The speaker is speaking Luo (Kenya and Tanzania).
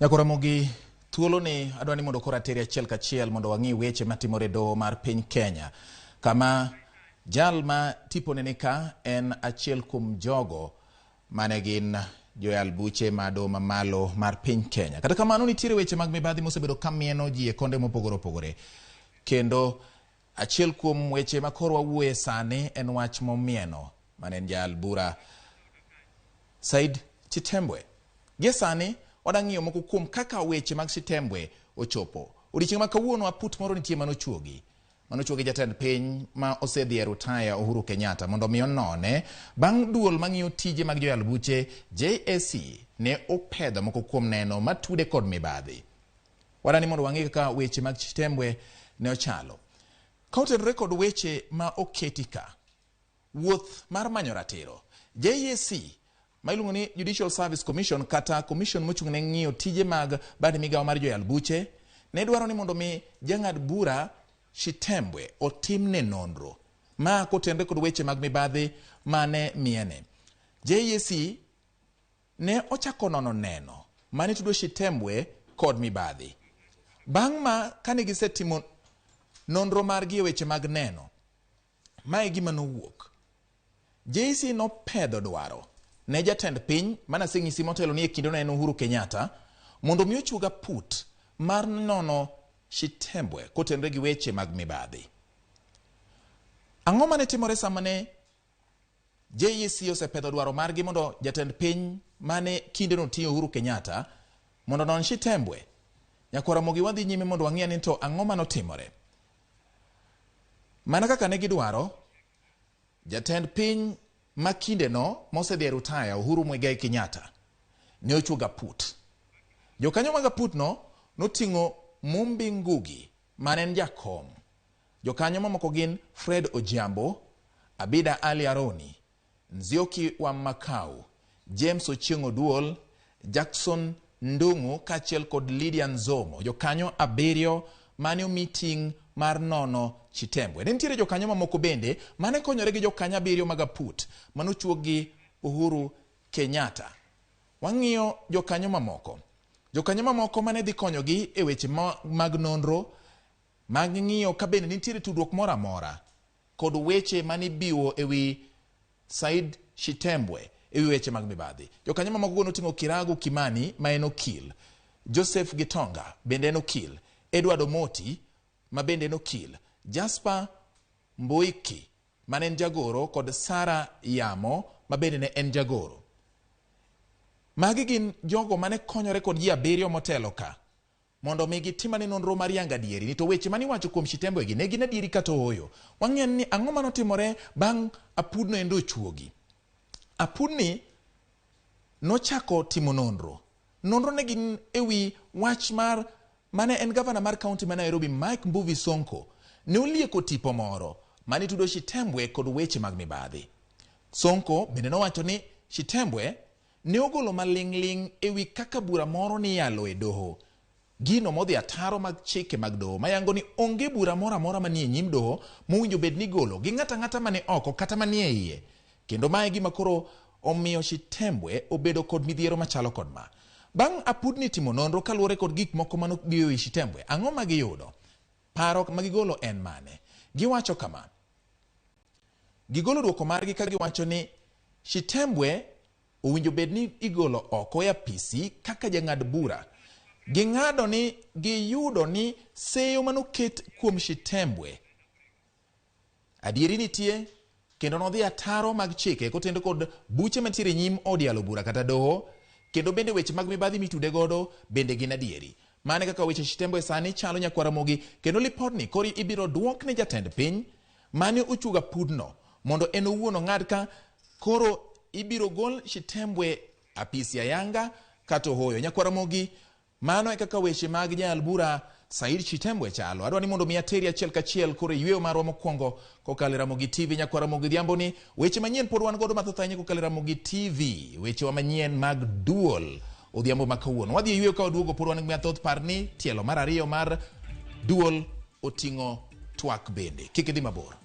Ramogi thuolo ni adwani mondo kora teri achiel kachiel mondo wangi weche matimore do mar piny Kenya. Kama jal ma tipone ni ka en achiel kum jogo mane gin joyal buche mado mamalo mar piny Kenya. Kata kamano nitiere weche mag mibadhi mosebedo kamieno ji e konde mopogore opogore. Kendo achiel kuom weche makoro wawuoye sani en wach momieno mane en jal bura Chitembwe. Gie sani wadang'iyo moko kuom kaka weche mag Chitembwe ochopo. Odiochieng' ma kawuono Aput moro nitie manochuogi jatend piny ma osedhi e rutaya Uhuru Kenyatta mondo mi onone bang' duol mang'iyo tije mag joyal buche JSC ne opedho moko kuom neno matude kod mibadhi. Wadani mondo wang'i kaka weche mag Chitembwe ne ochalo. Kautenre kod weche ma oketika wuoth mar manyo ratiro. JSC ma iluongo ni Judicial Service Commission kata commission mochung' ne ng'iyo tije mag bad migawo mar joyal buche ne dwaro ni mondo mi jang'ad bura Chitembwe otimne nonro ma kotenre kod weche mag mibadhi mane miene. JSC ne ochako nono neno mane tudo Chitembwe kod mibadhi. Bang' ma kane gisetimo nonro margi e weche mag neno, mae gima nowuok. JSC nopedho dwaro ne jatend piny mana sing'isi motelo ni e kinde en Uhuru Kenyatta mondo mi ochuga Aput mar nono Chitembwe kotenre gi weche mag mibadhi. Ang'o mane timore samane JSC osepedho dwaro margi mondo jatend piny mane kinde no tiyo Uhuru Kenyatta mondo non Chitembwe? Ramogi wadhi nyime mondo wang'e ni to ang'o manotimore. Mana kaka ne gidwaro, jatend piny makinde no mosedhi e rutaya Uhuru Muigai Kenyatta ne ochuga Aput. Jokanyo mag Aput no noting'o Mumbi Ngugi mane en jakom. Jokanyo mamoko gin Fred Ojiambo, Abida Ali Aroni, Nzioki wa Makau, James Ochieng' Oduol, Jackson Ndungu kachiel kod Lydia Nzomo. Jokanyo abirio mane meeting mar nono Chitembwe. Ne nitiere jokanyo mamoko bende mane konyore gi jokanyo abirio mag Aput manochuog gi Uhuru Kenyatta. Wang'iyo jokanyo mamoko. Jokanyo mamoko mane dhi konyogi e weche mag nonro mag ng'iyo ka bende nitiere tudruok moro amora kod weche mane biwo ewi Chitembwe ewi weche mag mibadhi. Jokanyo mamoko noting'o Kiragu Kimani ma en okil, Joseph Gitonga bende en okil, Edward Omoti ma bende en okil, Jasper Mboiki mane en jagoro kod Sara Yamo ma bende ne en jagoro. Magi gin jogo mane konyore kod ji abirio motelo ka mondo mi gitimane nonro mar yanga dieri ni to weche mani wacho kuom Chitembwe gi ne gin adieri kata ooyo. Wang'e ni ang'o manotimore bang' Apud no endo chuogi. Apud ni nochako timo nonro. Nonro ne gin ewi wach mar mane en gavana mar kaunti ma Nairobi Mike Mbuvi Sonko ne olieko tipo moro mane tudo Chitembwe kod weche mag mibadhi. Sonko bende nowacho ni Chitembwe ne ogolo maling'ling ewi kaka bura moro ni yalo e doho. Gino modhi ataro mag chike mag doho mayango ni onge bura moro amora manie nyim doho mowinjo bed ni golo gi ng'ata ng'ata mane oko kata manie iye. Kendo mae gima koro omiyo Chitembwe obedo kod midhiero machalo kod ma. Bang' Apud ni timo nonro kaluwore kod gik moko manobiyo e Chitembwe, ang'o ma giyudo? Paro magigolo en mane? Giwacho kama. Gigolo duoko margi ka giwacho ni Chitembwe owinjo bed ni igolo oko e apisi kaka jang'ad bura. Ging'ado ni giyudo ni seyo manoket kuom Chitembwe adieri nitie kendo nodhi ataro mag chike kotende kod buche mantiere nyim od yalo bura kata doho. Kendo bende weche mag mibadhi mitude godo bende gin adieri. Mane kaka weche Chitembwe sani chalo Ramogi kendo lipodni kori ibiro duok ne jatend piny mane ochuga Apud no mondo en owuon ong'ad ka koro ibiro gol Chitembwe apisi ayanga kata hoyo. Ramogi mano e kaka weche mag jal bura Chitembwe chalo. Adwani mondo mi ateri achiel kachiel koro yweyo marwa mokwongo kokalo Ramogi TV. Ramogi dhiambo ni weche manyien pod wan godo mathoth ahinya kokalo Ramogi TV. Weche wa manyien mag duol odhiambo makawuono. Wadhi yweyo ka waduogo pod wan gi mathoth parni tielo mar ariyo mar duol oting'o twak bende. Kik idhi mabor.